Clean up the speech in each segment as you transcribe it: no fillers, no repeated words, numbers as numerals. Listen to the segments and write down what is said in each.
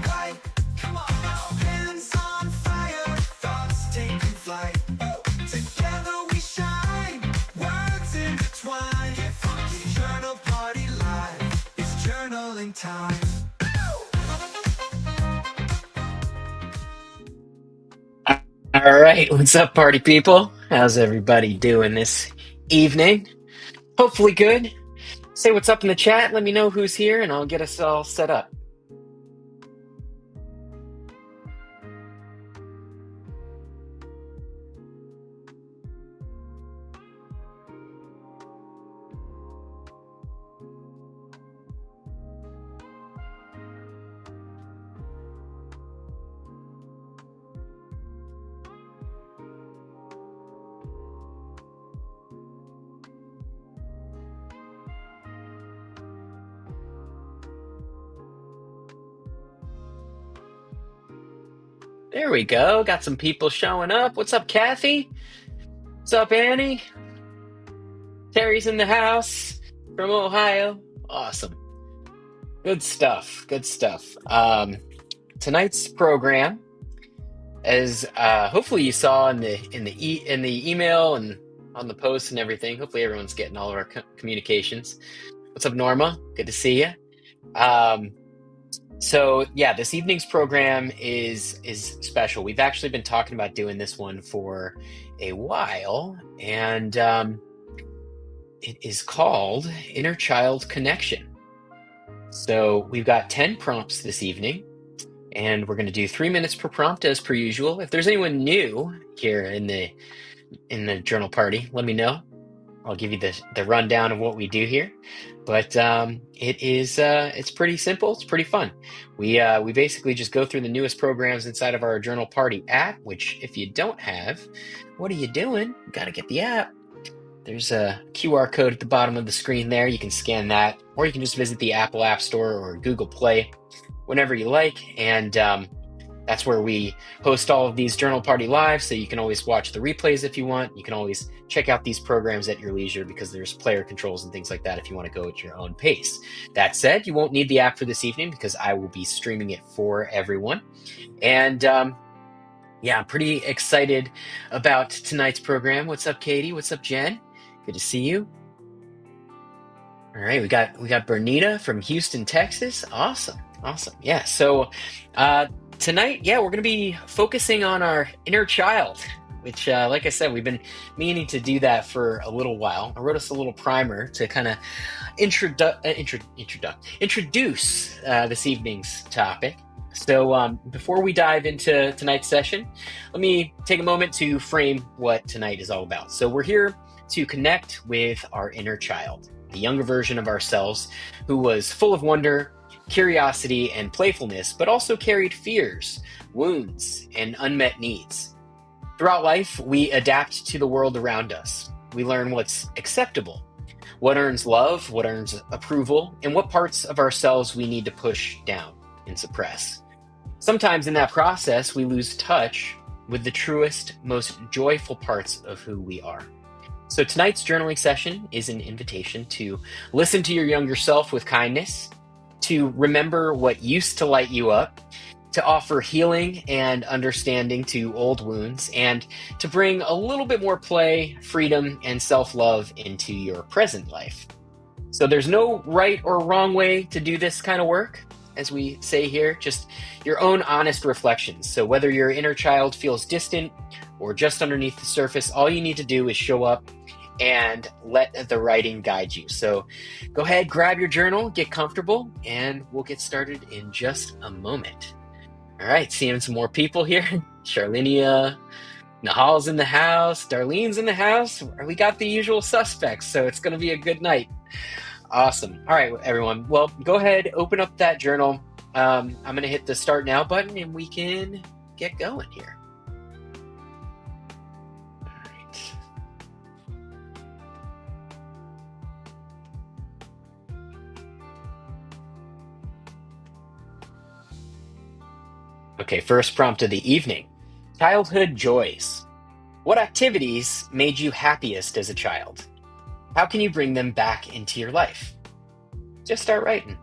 white. Come on now, hands on fire, thoughts taking flight. Together we shine, words intertwine. Get funky, journal party live. It's journaling time. All right, what's up, party people? How's everybody doing this evening? Hopefully good. Say what's up in the chat. Let me know who's here, and I'll get us all set up. There we go. Got some people showing up. What's up, Kathy? What's up, Annie? Terry's in the house from Ohio. Awesome. Good stuff. Good stuff. Tonight's program, as hopefully you saw in the email and on the post and everything. Hopefully everyone's getting all of our communications. What's up, Norma? Good to see you. So yeah, this evening's program is special. We've actually been talking about doing this one for a while, and it is called Inner Child Connection. So we've got 10 prompts this evening, and we're going to do 3 minutes per prompt as per usual. If there's anyone new here in the journal party, let me know. I'll give you the rundown of what we do here. But it's pretty simple. It's pretty fun. We basically just go through the newest programs inside of our Journal Party app, which if you don't have, what are you doing? You got to get the app. There's a QR code at the bottom of the screen there. You can scan that, or you can just visit the Apple App Store or Google Play, whenever you like. And that's where we host all of these Journal Party Live, so you can always watch the replays if you want. You can always check out these programs at your leisure because there's player controls and things like that if you want to go at your own pace. That said, you won't need the app for this evening because I will be streaming it for everyone. And yeah, I'm pretty excited about tonight's program. What's up, Katie? What's up, Jen? Good to see you. All right, we got Bernita from Houston, Texas. Awesome. Yeah, so tonight, yeah, we're going to be focusing on our inner child, which, like I said, we've been meaning to do that for a little while. I wrote us a little primer to kind of introduce this evening's topic. So before we dive into tonight's session, let me take a moment to frame what tonight is all about. So we're here to connect with our inner child, the younger version of ourselves who was full of wonder, curiosity, and playfulness, but also carried fears, wounds, and unmet needs. Throughout life, we adapt to the world around us. We learn what's acceptable, what earns love, what earns approval, and what parts of ourselves we need to push down and suppress. Sometimes in that process, we lose touch with the truest, most joyful parts of who we are. So tonight's journaling session is an invitation to listen to your younger self with kindness, to remember what used to light you up, to offer healing and understanding to old wounds, and to bring a little bit more play, freedom, and self-love into your present life. So there's no right or wrong way to do this kind of work, as we say here, just your own honest reflections. So whether your inner child feels distant or just underneath the surface, all you need to do is show up and let the writing guide you. So go ahead, grab your journal, get comfortable, and we'll get started in just a moment. All right, seeing some more people here. Charlinia, Nahal's in the house, Darlene's in the house. We got the usual suspects, so it's going to be a good night. Awesome. All right, everyone. Well, go ahead, open up that journal. I'm going to hit the start now button, and we can get going here. Okay, first prompt of the evening. Childhood joys. What activities made you happiest as a child? How can you bring them back into your life? Just start writing.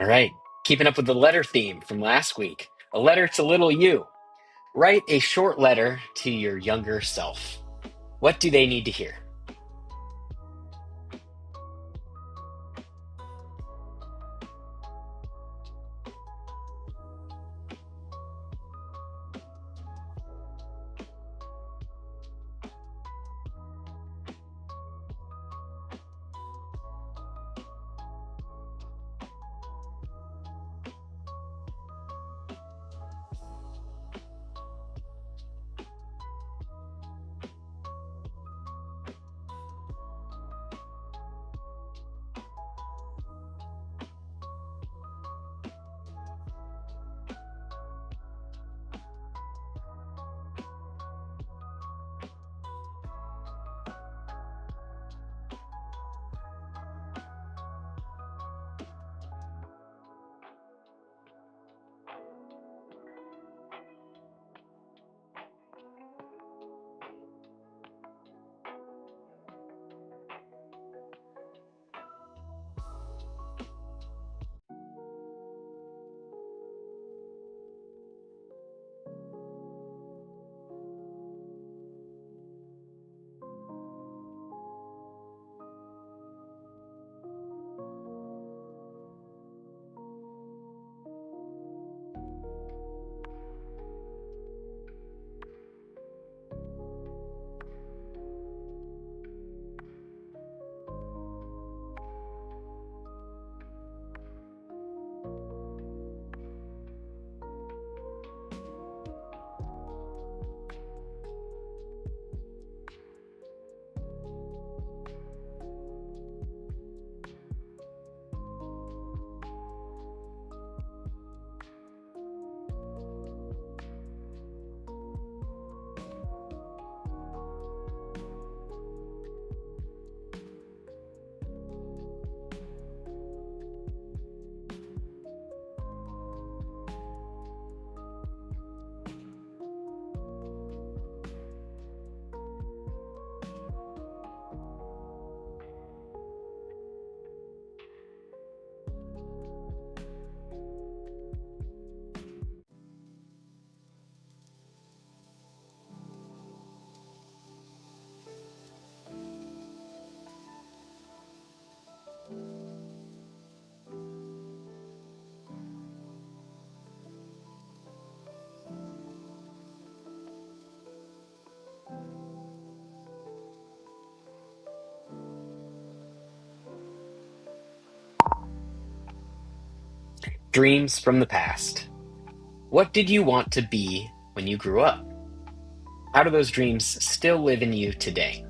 All right, keeping up with the letter theme from last week. A letter to little you. Write a short letter to your younger self. What do they need to hear? Dreams from the past. What did you want to be when you grew up? How do those dreams still live in you today?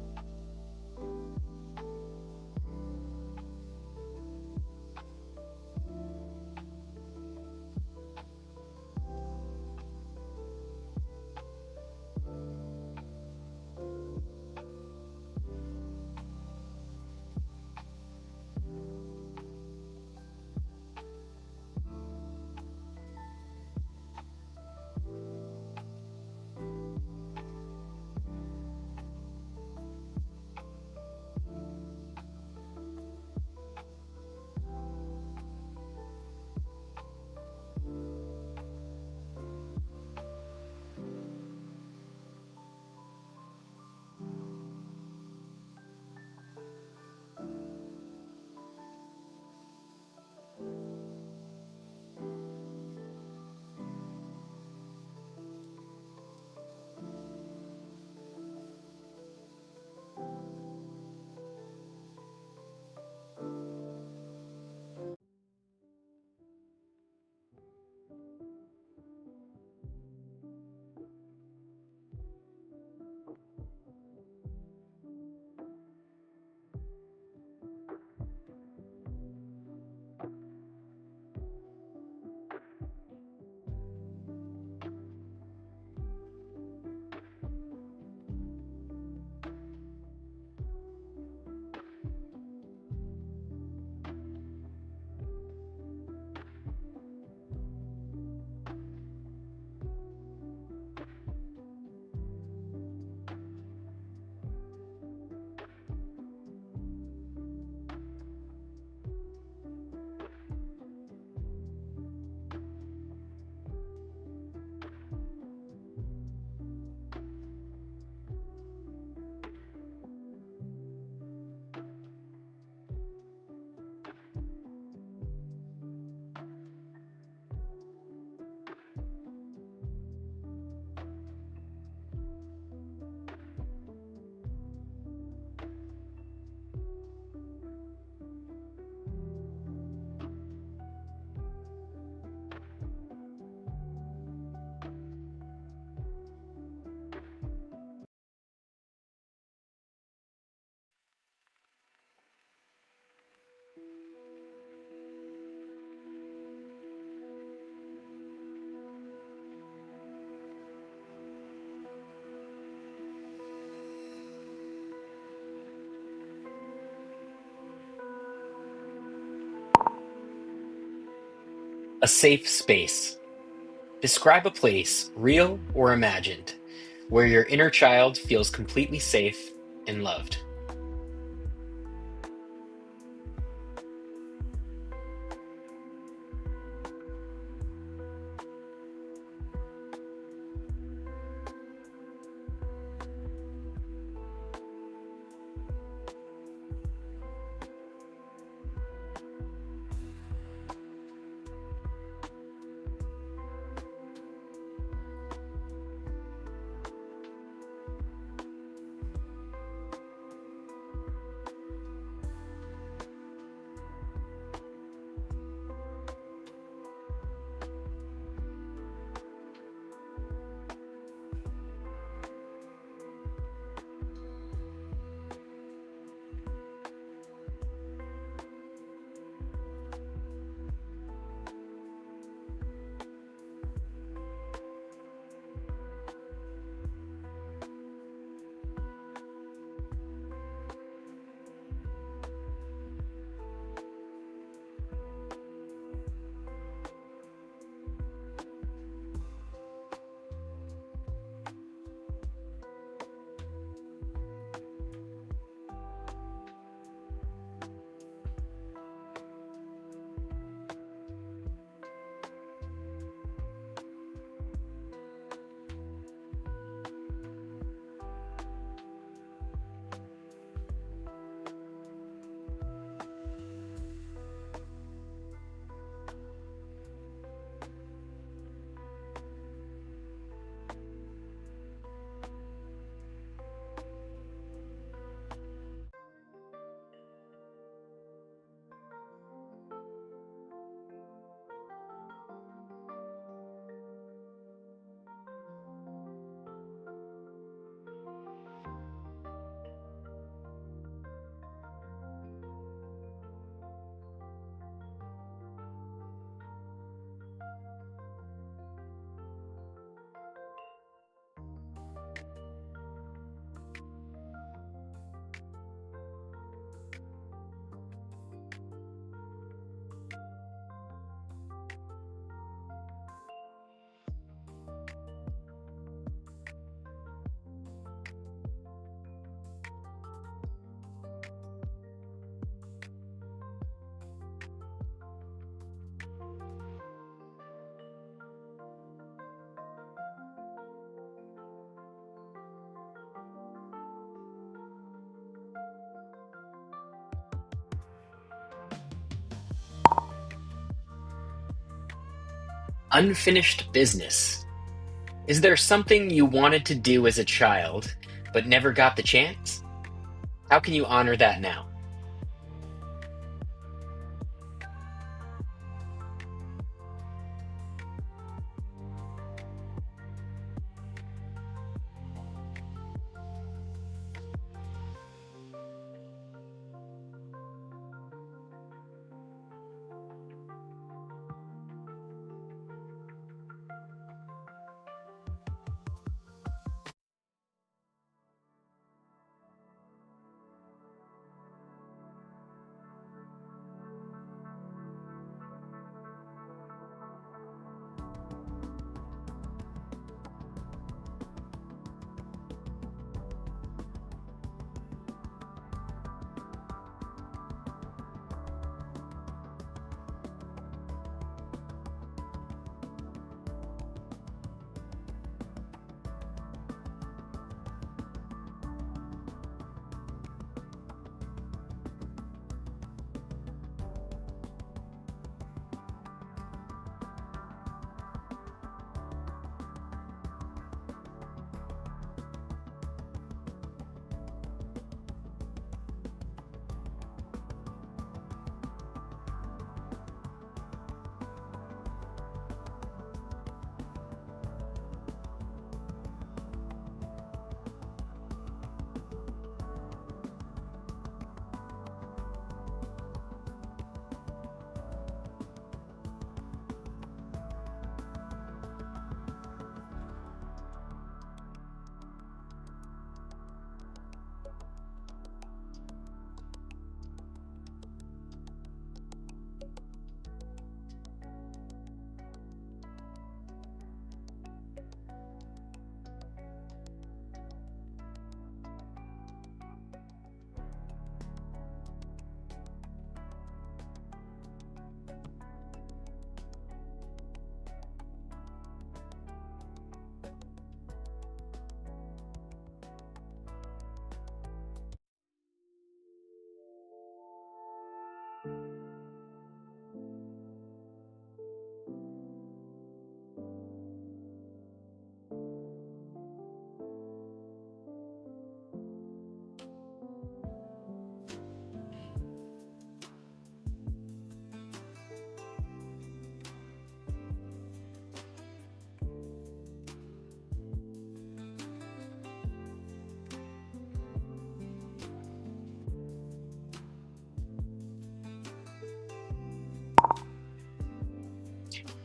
A safe space. Describe a place, real or imagined, where your inner child feels completely safe and loved. Unfinished business. Is there something you wanted to do as a child but never got the chance? How can you honor that now?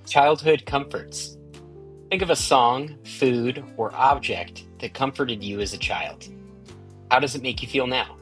Childhood comforts. Think of a song, food, or object that comforted you as a child. How does it make you feel now?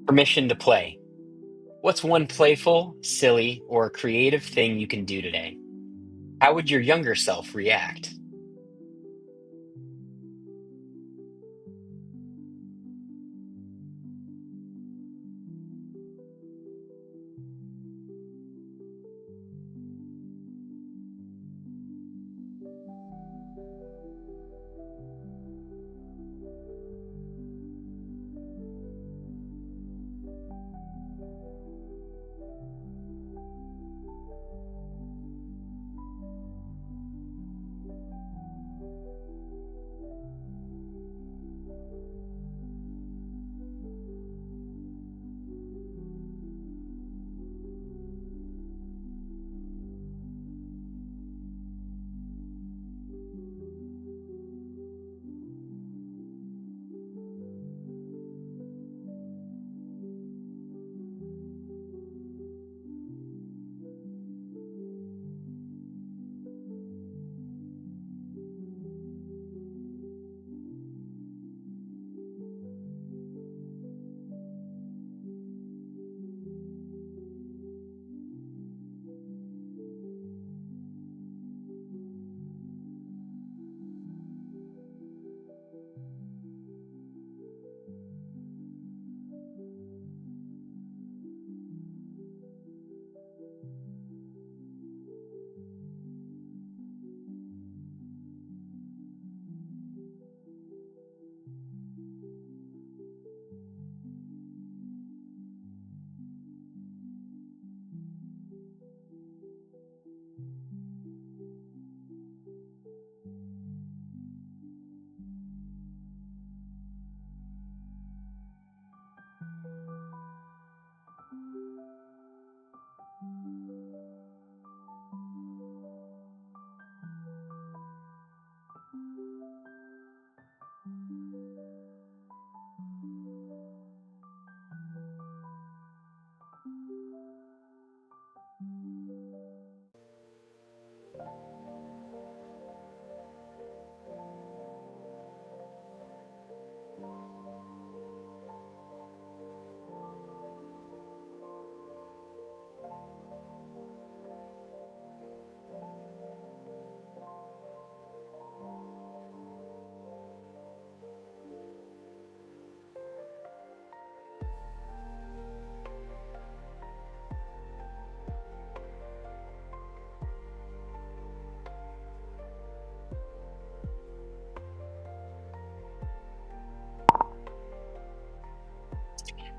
Permission to play. What's one playful, silly, or creative thing you can do today? How would your younger self react?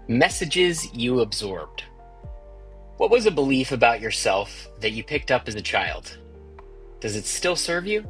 Messages you absorbed. What was a belief about yourself that you picked up as a child? Does it still serve you?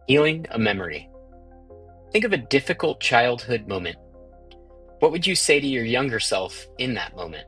Healing a memory. Think of a difficult childhood moment. What would you say to your younger self in that moment?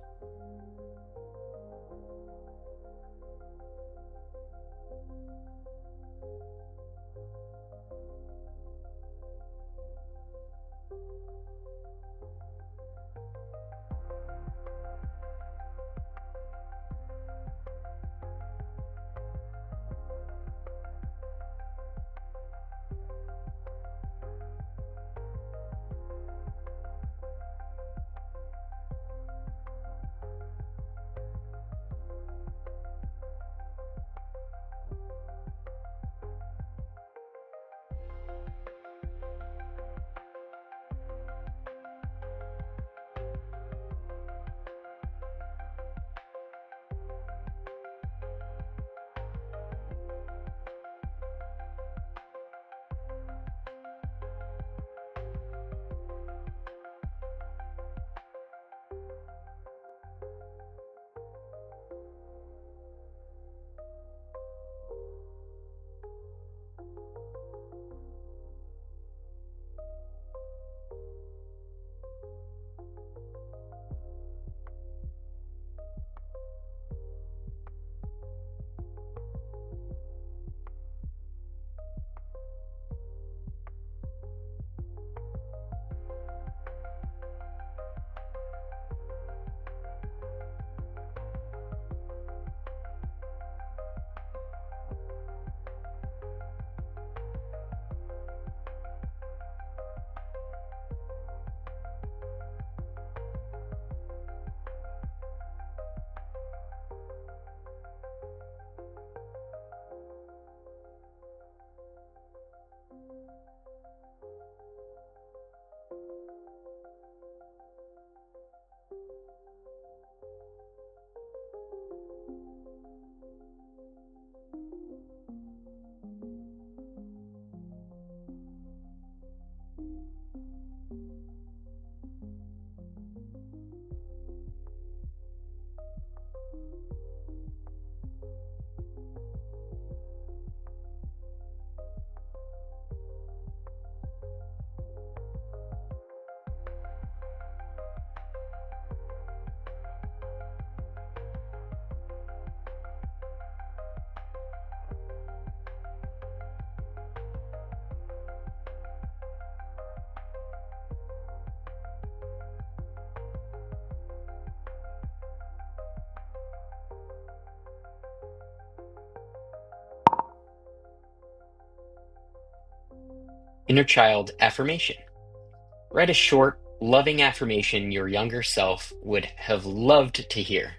Inner child affirmation. Write a short, loving affirmation your younger self would have loved to hear.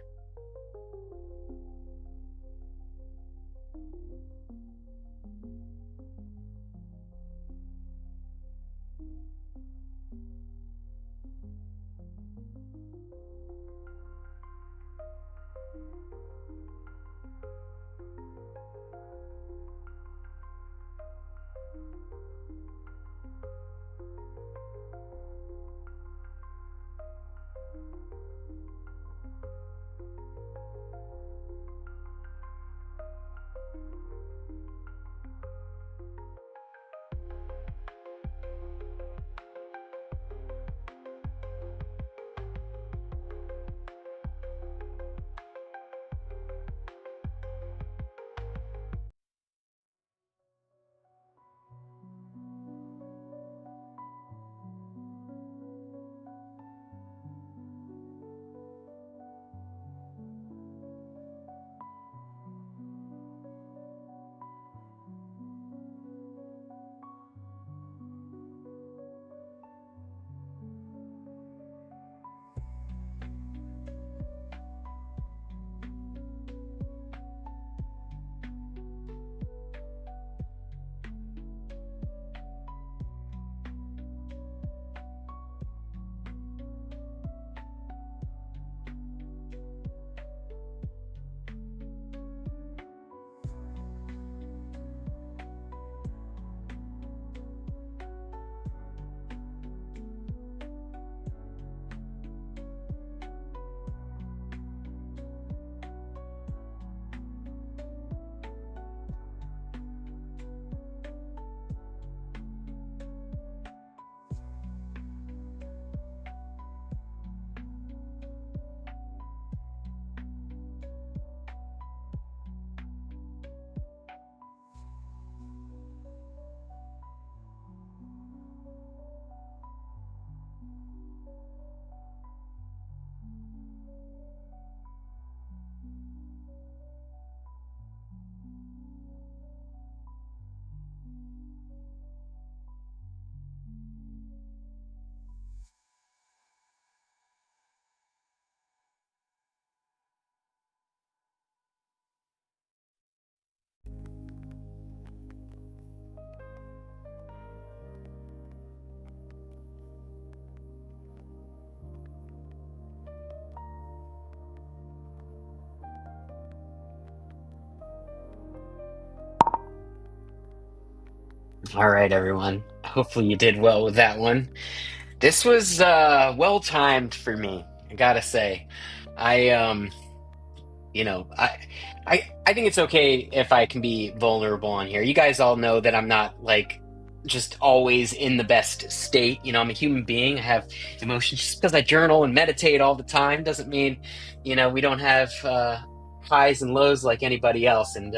All right, everyone. Hopefully you did well with that one. This was well timed for me, I gotta say. I you know, I think it's okay if I can be vulnerable on here. You guys all know that I'm not like just always in the best state. I'm a human being. I have emotions. Just because I journal and meditate all the time doesn't mean, we don't have highs and lows like anybody else. And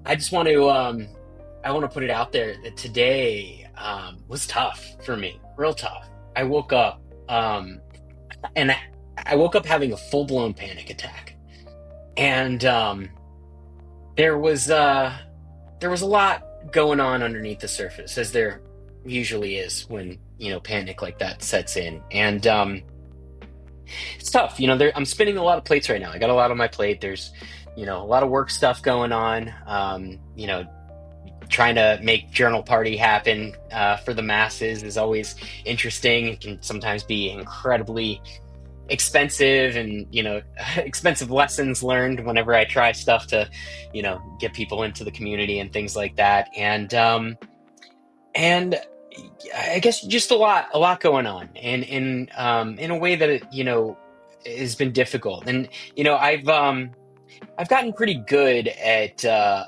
I just want to I want to put it out there that today was tough for me, real tough. I woke up and I woke up having a full blown panic attack, and there was uh, there was a lot going on underneath the surface, as there usually is when panic like that sets in, and it's tough. I'm spinning a lot of plates right now. I got a lot on my plate. There's a lot of work stuff going on. Trying to make journal party happen for the masses is always interesting. It can sometimes be incredibly expensive, and expensive lessons learned whenever I try stuff to get people into the community and things like that. And I guess just a lot going on, and in a way that it has been difficult. And I've gotten pretty good at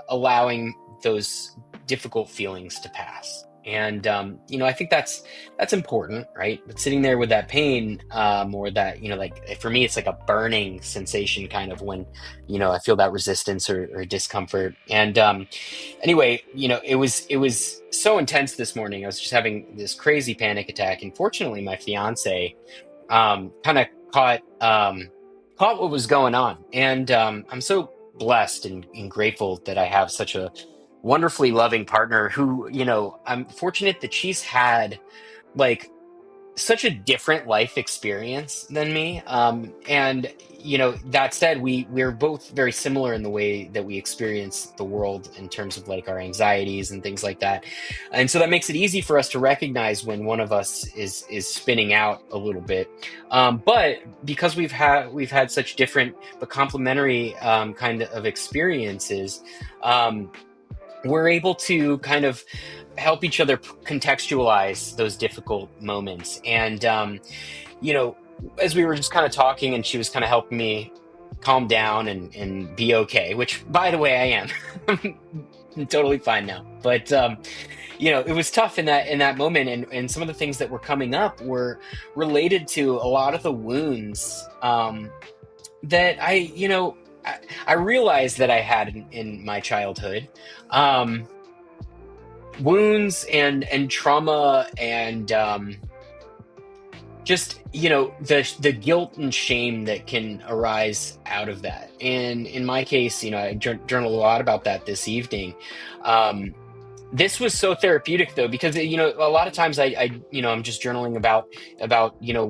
allowing those difficult feelings to pass. And I think that's important, right? But sitting there with that pain, or that, like for me, it's like a burning sensation, kind of when I feel that resistance or discomfort. And anyway, it was so intense this morning. I was just having this crazy panic attack, and fortunately, my fiance kind of caught what was going on. And I'm so blessed and grateful that I have such a wonderfully loving partner who, I'm fortunate that she's had like such a different life experience than me. And that said, we're both very similar in the way that we experience the world in terms of like our anxieties and things like that. And so that makes it easy for us to recognize when one of us is spinning out a little bit. But because we've had such different but complementary kind of experiences, we're able to kind of help each other contextualize those difficult moments. And, you know, as we were just kind of talking and she was kind of helping me calm down and be okay, which by the way, I am. I'm totally fine now. But, it was tough in that moment. And some of the things that were coming up were related to a lot of the wounds that I realized that I had in my childhood. Wounds and trauma and just the guilt and shame that can arise out of that. And in my case, I journaled a lot about that this evening. This was so therapeutic though, because a lot of times I'm just journaling about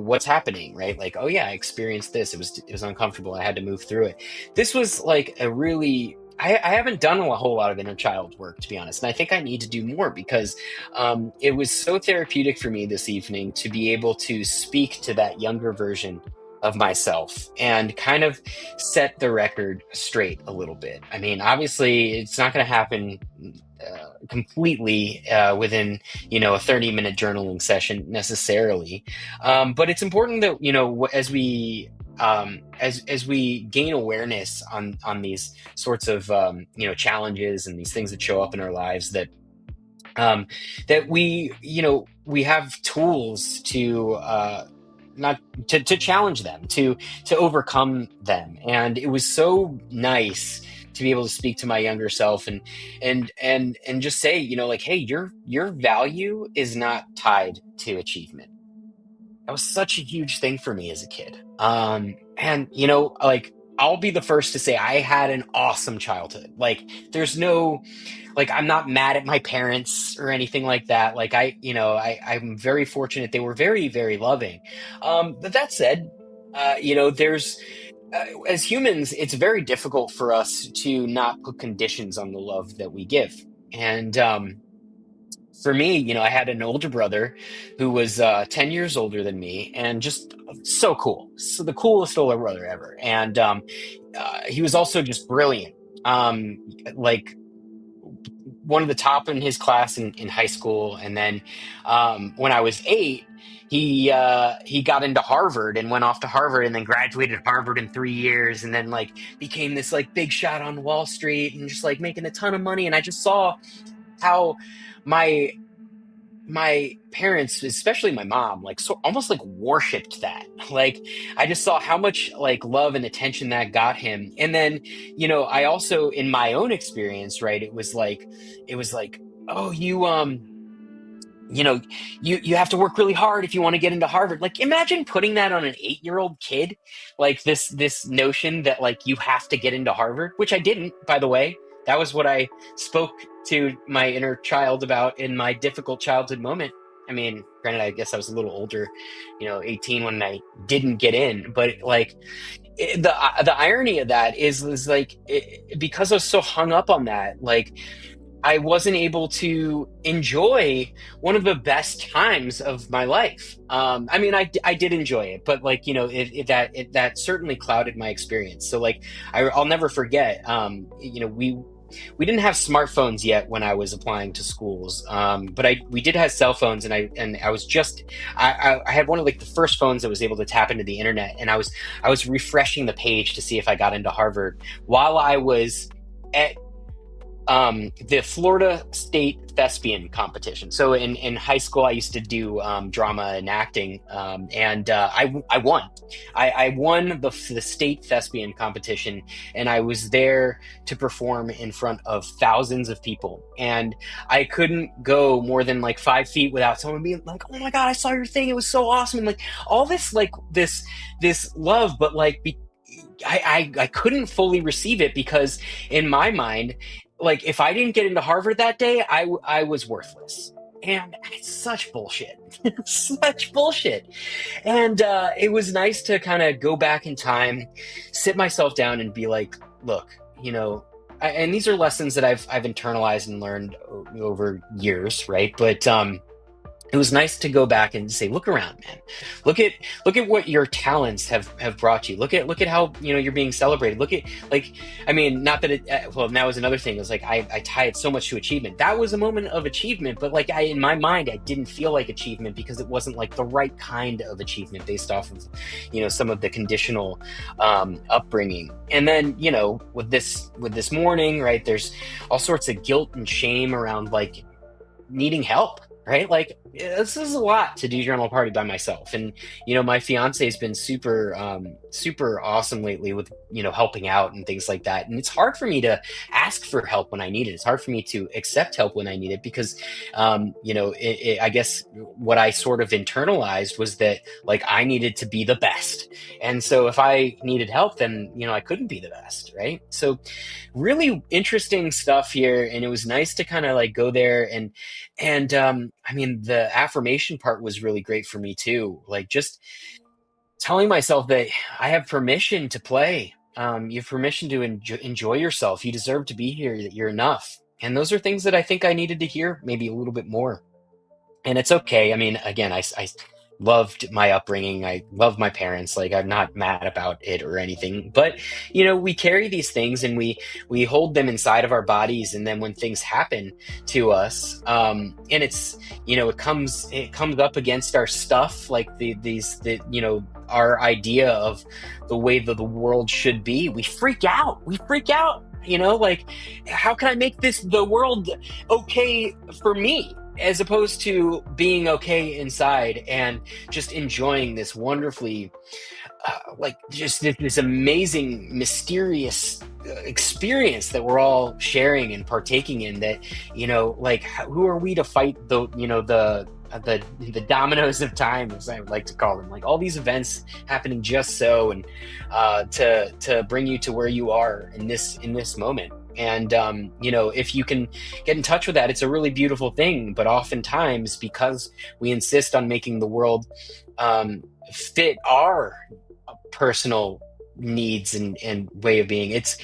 what's happening, right? Like, oh yeah, I experienced this. It was uncomfortable. I had to move through it. This was like a really I haven't done a whole lot of inner child work, to be honest, and I think I need to do more because it was so therapeutic for me this evening to be able to speak to that younger version of myself and kind of set the record straight a little bit. I mean, obviously, it's not going to happen completely within a 30-minute journaling session necessarily, but it's important that as we gain awareness on these sorts of challenges and these things that show up in our lives, that that we have tools to not to challenge them, to overcome them. And it was so nice to be able to speak to my younger self and just say, like, hey, your value is not tied to achievement. That was such a huge thing for me as a kid. And like, I'll be the first to say I had an awesome childhood. Like, there's no, like, I'm not mad at my parents or anything like that. Like, I'm very fortunate. They were very, very loving. But that said, there's, as humans, it's very difficult for us to not put conditions on the love that we give. And, for me, I had an older brother who was 10 years older than me and just so cool. So the coolest older brother ever. And he was also just brilliant. Like one of the top in his class in high school. And then when I was 8, he got into Harvard and went off to Harvard and then graduated Harvard in 3 years and then like became this like big shot on Wall Street and just like making a ton of money. And I just saw how my parents, especially my mom, like so almost like worshipped that. Like I just saw how much like love and attention that got him. And then, I also in my own experience, right, it was like, oh, you have to work really hard if you want to get into Harvard. Like imagine putting that on an 8-year-old kid, like this notion that like you have to get into Harvard, which I didn't, by the way. That was what I spoke to my inner child about in my difficult childhood moment. I mean, granted, I guess I was a little older, 18 when I didn't get in, but like the irony of that is like, because I was so hung up on that, like I wasn't able to enjoy one of the best times of my life. I mean, I did enjoy it, but like, that certainly clouded my experience. So like, I'll never forget, we didn't have smartphones yet when I was applying to schools, but we did have cell phones, and I was I had one of like the first phones that was able to tap into the internet, and I was refreshing the page to see if I got into Harvard while I was at the Florida State Thespian competition. So in high school, I used to do drama and acting, and I won. I won the state thespian competition, and I was there to perform in front of thousands of people. And I couldn't go more than like 5 feet without someone being like, "Oh my God, I saw your thing. It was so awesome!" And like all this, like this love, but like I couldn't fully receive it because in my mind, like if I didn't get into Harvard that day, I was worthless. And it's such bullshit. Such bullshit. And it was nice to kind of go back in time, sit myself down and be like, look, and these are lessons that I've internalized and learned over years, right? But it was nice to go back and say, look around, man. Look at what your talents have brought you. Look at how you're being celebrated. Look at, like, I mean, not that it. Well, that was another thing. It was like I tie it so much to achievement. That was a moment of achievement, but like in my mind, I didn't feel like achievement because it wasn't like the right kind of achievement based off of some of the conditional upbringing. And then with this morning, right? There's all sorts of guilt and shame around like needing help, right? Like this is a lot to do journal party by myself. And my fiance has been super super awesome lately with helping out and things like that. And it's hard for me to ask for help when I need it. It's hard for me to accept help when I need it because I guess what I sort of internalized was that like I needed to be the best. And so if I needed help, then I couldn't be the best, right? So really interesting stuff here. And it was nice to kind of like go there and I mean, the affirmation part was really great for me too. Like just telling myself that I have permission to play. You have permission to enjoy yourself. You deserve to be here, that you're enough. And those are things that I think I needed to hear maybe a little bit more. And it's okay. I mean, again, I loved my upbringing. I love my parents. Like I'm not mad about it or anything, but we carry these things and we hold them inside of our bodies. And then when things happen to us, and it's, it comes up against our stuff, like our idea of the way that the world should be, we freak out. Like, how can I make the world okay for me? As opposed to being okay inside and just enjoying this wonderfully, like just this amazing, mysterious experience that we're all sharing and partaking in. That like who are we to fight the dominoes of time, as I would like to call them, like all these events happening just so, and to bring you to where you are in this moment. And if you can get in touch with that, it's a really beautiful thing. But oftentimes, because we insist on making the world fit our personal needs and way of being, it's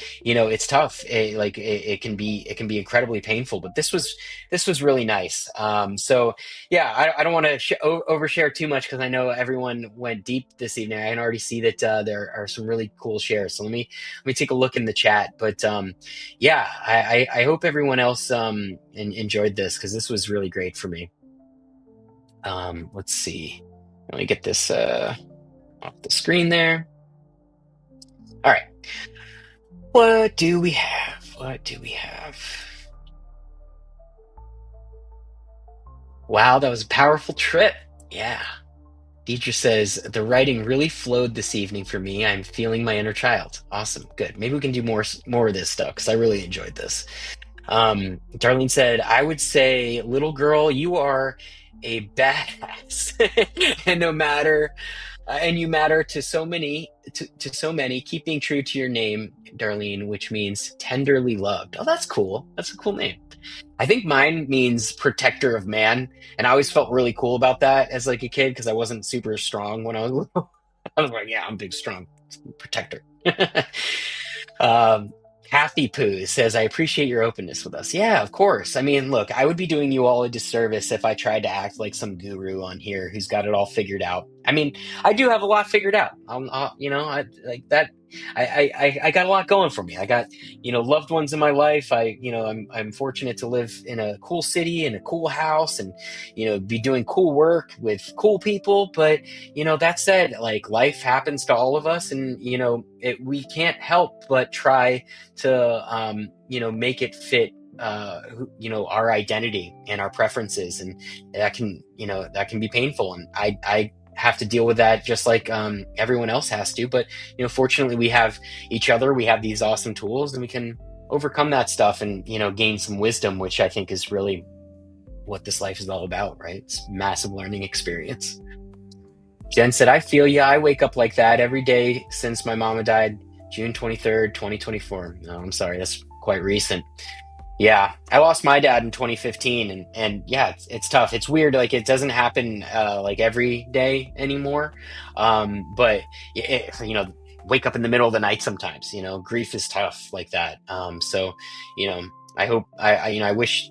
tough. It can be incredibly painful, but this was really nice. So yeah, I don't want to overshare too much because I know everyone went deep this evening. I can already see that there are some really cool shares, so let me take a look in the chat. But yeah, I hope everyone else enjoyed this, because this was really great for me. Let's see, let me get this off the screen there. All right. What do we have? Wow, that was a powerful trip. Yeah. Deidre says, the writing really flowed this evening for me. I'm feeling my inner child. Awesome. Good. Maybe we can do more of this stuff, because I really enjoyed this. Darlene said, I would say, little girl, you are a badass. And no matter... and you matter to so many, to so many. Keep being true to your name, Darlene, which means tenderly loved. Oh, that's cool. That's a cool name. I think mine means protector of man, and I always felt really cool about that as like a kid, because I wasn't super strong when I was little. I was like, yeah, I'm big, strong protector. Kathy Poo says, I appreciate your openness with us. Yeah, of course. I mean, look, I would be doing you all a disservice if I tried to act like some guru on here who's got it all figured out. I mean, I do have a lot figured out. I like that. I got a lot going for me. I got, loved ones in my life. I'm fortunate to live in a cool city, in a cool house, and, be doing cool work with cool people. But, that said, like, life happens to all of us, and, we can't help but try to, make it fit our identity and our preferences, and that can be painful, and I have to deal with that just like everyone else has to. But fortunately, we have each other. We have these awesome tools, and we can overcome that stuff and gain some wisdom, which I think is really what this life is all about, right? It's a massive learning experience. Jen said, I feel ya. I wake up like that every day since my mama died June 23rd, 2024. No, I'm sorry, that's quite recent. Yeah, I lost my dad in 2015, and yeah, it's tough. It's weird, like it doesn't happen like every day anymore. But wake up in the middle of the night sometimes. Grief is tough like that. So you know, I hope I wish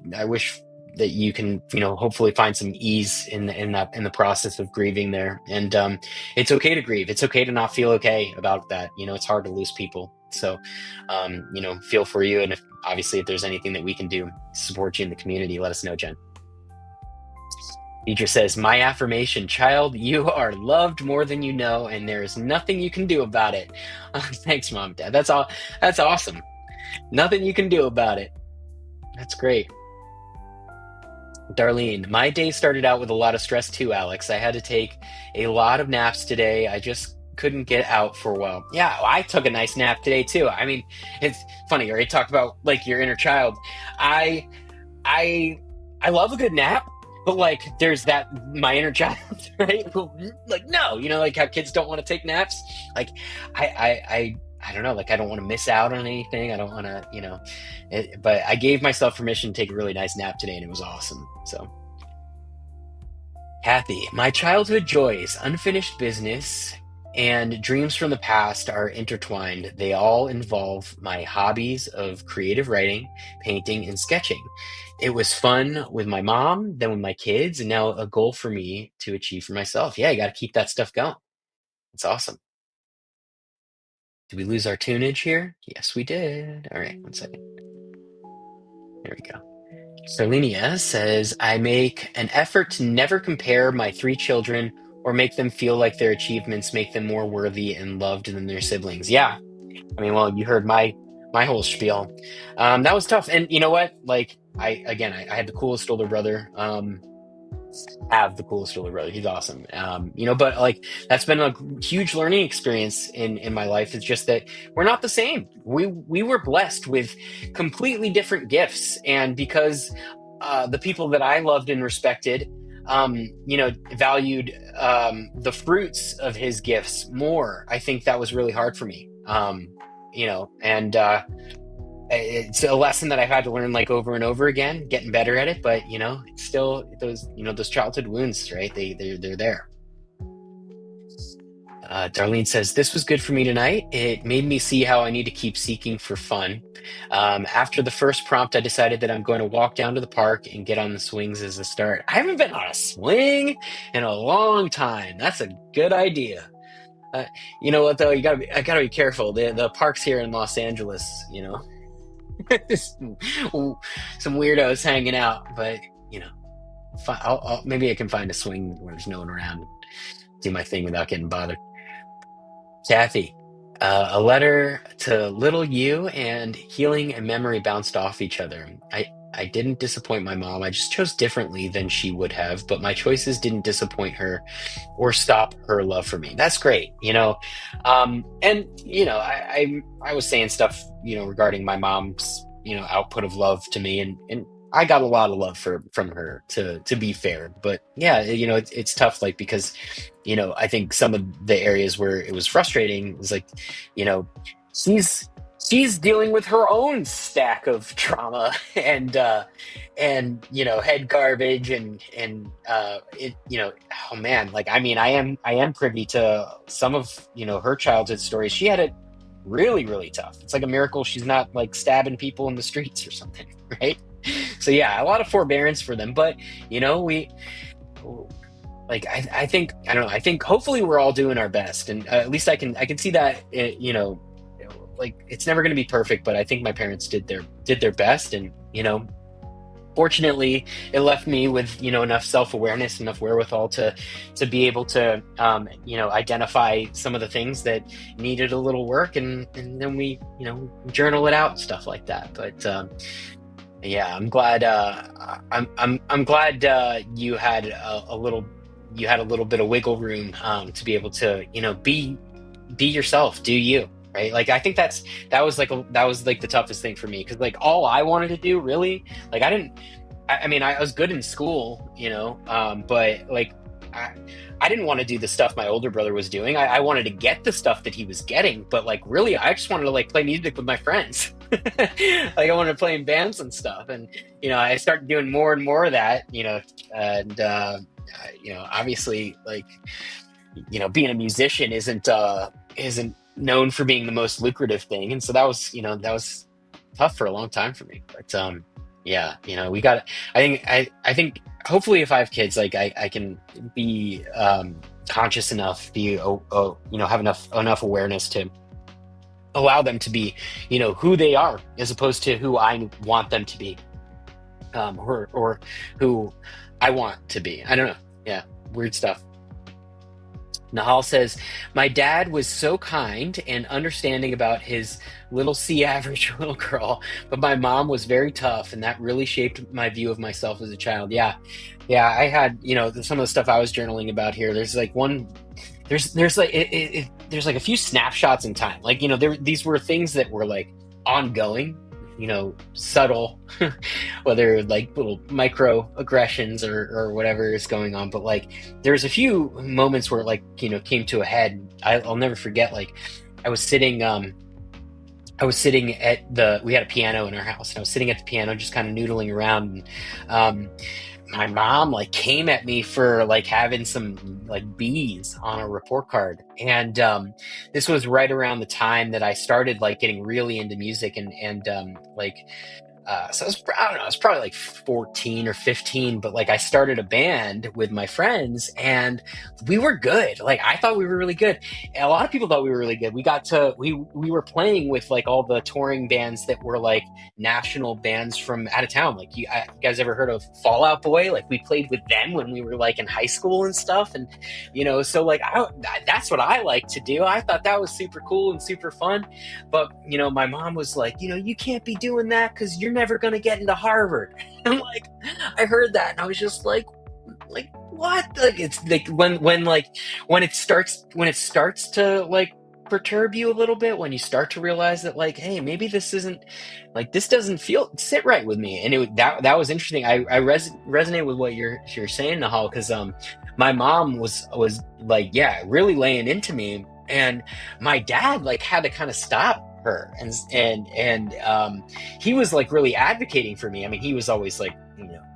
that you can hopefully find some ease in the process of grieving there. And it's okay to grieve. It's okay to not feel okay about that. It's hard to lose people. So feel for you. And obviously, if there's anything that we can do to support you in the community, let us know, Jen. Teacher says, my affirmation, child, you are loved more than you know, and there is nothing you can do about it. Thanks, Mom, Dad. That's all. That's awesome. Nothing you can do about it. That's great. Darlene, my day started out with a lot of stress too, Alex. I had to take a lot of naps today. I just couldn't get out for a while. Yeah, I took a nice nap today too. I mean, it's funny, right? Talk about like your inner child. I I I love a good nap, but like there's that my inner child, right? Who, like no, like how kids don't want to take naps. Like I don't know, like I don't want to miss out on anything. I don't want to, but I gave myself permission to take a really nice nap today, and it was awesome. So, Kathy, my childhood joys, unfinished business, and dreams from the past are intertwined. They all involve my hobbies of creative writing, painting, and sketching. It was fun with my mom, then with my kids, and now a goal for me to achieve for myself. Yeah, you got to keep that stuff going. It's awesome. Did we lose our tunage here? Yes, we did. All right, one second. There we go. Sarlinia says, I make an effort to never compare my three children or make them feel like their achievements make them more worthy and loved than their siblings. Yeah. I mean, well, you heard my whole spiel. That was tough. And you know what? Like, I had the coolest older brother. Have the coolest older brother. He's awesome. But like that's been a huge learning experience in my life. It's just that we're not the same. We were blessed with completely different gifts, and because the people that I loved and respected, valued the fruits of his gifts more. I think that was really hard for me. And it's a lesson that I've had to learn like over and over again, getting better at it. But it's still those childhood wounds, right? They're there. Darlene says, this was good for me tonight. It made me see how I need to keep seeking for fun. After the first prompt, I decided that I'm going to walk down to the park and get on the swings as a start. I haven't been on a swing in a long time. That's a good idea. You know what though? I gotta be careful. The parks here in Los Angeles, some weirdos hanging out, but maybe I can find a swing where there's no one around, do my thing without getting bothered. Kathy, a letter to little you and healing and memory bounced off each other. I didn't disappoint my mom. I just chose differently than she would have, but my choices didn't disappoint her or stop her love for me. That's great, and I was saying stuff, regarding my mom's, output of love to me, and I got a lot of love from her, to be fair. But yeah, it's tough, like because I think some of the areas where it was frustrating was like, you know, she's dealing with her own stack of trauma and head garbage and oh man, like I mean I am privy to some of her childhood stories. She had it really, really tough. It's like a miracle she's not like stabbing people in the streets or something, right? So yeah, a lot of forbearance for them, but we like I think I don't know. I think hopefully we're all doing our best, and at least I can see that like it's never going to be perfect, but I think my parents did their best, and fortunately it left me with enough self-awareness, enough wherewithal to be able to identify some of the things that needed a little work, and then we journal it out and stuff like that. But yeah, I'm glad I'm glad you had a little bit of wiggle room to be able to be yourself, do you, right? Like I think that was like the toughest thing for me, because like all I wanted to do really, like I mean I was good in school, but like I didn't want to do the stuff my older brother was doing. I wanted to get the stuff that he was getting, but like really, I just wanted to like play music with my friends. Like I wanted to play in bands and stuff, and I started doing more and more of that. And obviously, like being a musician isn't known for being the most lucrative thing, and so that was tough for a long time for me. But yeah, we got. I think hopefully if I have kids, like I can be conscious enough, have enough awareness to allow them to be, who they are, as opposed to who I want them to be, or who I want to be. I don't know. Yeah, weird stuff. Nahal says, my dad was so kind and understanding about his little C average little girl, but my mom was very tough, and that really shaped my view of myself as a child. Yeah. Yeah. I had, some of the stuff I was journaling about here. There's like there's like a few snapshots in time. Like, these were things that were like ongoing, subtle, whether like little microaggressions or whatever is going on. But like, there's a few moments where it like, came to a head. I'll never forget, like I was sitting we had a piano in our house, and I was sitting at the piano, just kind of noodling around. And, my mom like came at me for like having some like B's on a report card. And this was right around the time that I started like getting really into music, and like so I don't know, I was probably like 14 or 15, but like I started a band with my friends, and we were good. Like I thought we were really good. And a lot of people thought we were really good. We were playing with like all the touring bands that were like national bands from out of town. Like you guys ever heard of Fall Out Boy? Like we played with them when we were like in high school and stuff. And so like that's what I like to do. I thought that was super cool and super fun. But my mom was like, you can't be doing that because you're never going to get into Harvard. I'm like, I heard that, and I was just like what? Like it's like when it starts to like perturb you a little bit, when you start to realize that like, hey, maybe this doesn't sit right with me. And that was interesting. I resonate with what you're saying, Nahal, because my mom was like, yeah, really laying into me, and my dad like had to kind of stop her, and he was like really advocating for me. I mean, he was always like,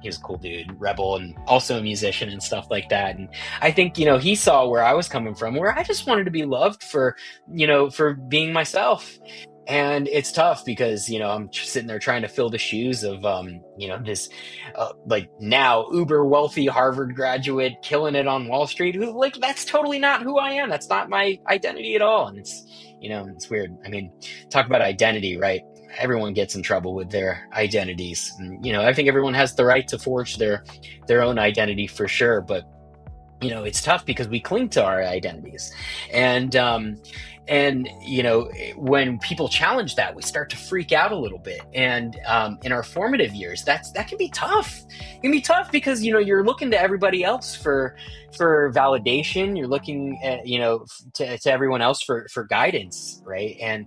he was a cool dude, rebel, and also a musician and stuff like that. And I think he saw where I was coming from, where I just wanted to be loved for being myself. And it's tough because I'm sitting there trying to fill the shoes of this like now uber wealthy Harvard graduate killing it on Wall Street, who like that's totally not who I am. That's not my identity at all. And it's weird. I mean, talk about identity, right? Everyone gets in trouble with their identities. And, I think everyone has the right to forge their own identity for sure. But it's tough because we cling to our identities, and when people challenge that, we start to freak out a little bit. And in our formative years, that can be tough. It can be tough because you're looking to everybody else for validation. You're looking at to everyone else for guidance, right? And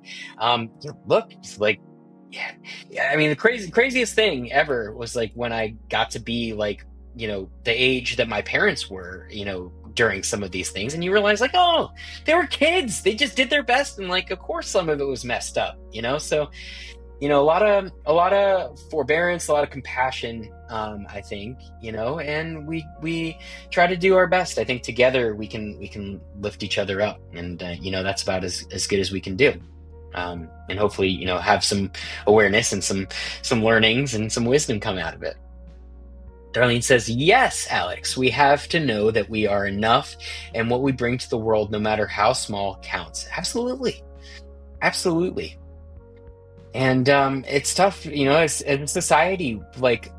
look, it's like, yeah. I mean, the craziest thing ever was like when I got to be like the age that my parents were, during some of these things, and you realize like, oh, they were kids, they just did their best, and like of course some of it was messed up, so a lot of forbearance, a lot of compassion, I think, and we try to do our best. I think together we can lift each other up, and that's about as good as we can do. And hopefully have some awareness and some learnings and some wisdom come out of it. Darlene says, yes, Alex, we have to know that we are enough, and what we bring to the world, no matter how small, counts. Absolutely. Absolutely. And it's tough, as a society, like,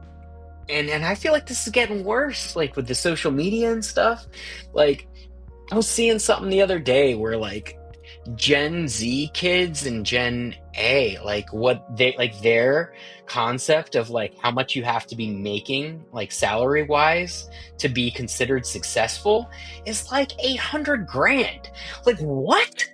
and I feel like this is getting worse, like with the social media and stuff. Like, I was seeing something the other day where like Gen Z kids and Gen A, like what they like their concept of like how much you have to be making like salary wise to be considered successful is like 800 grand. Like what?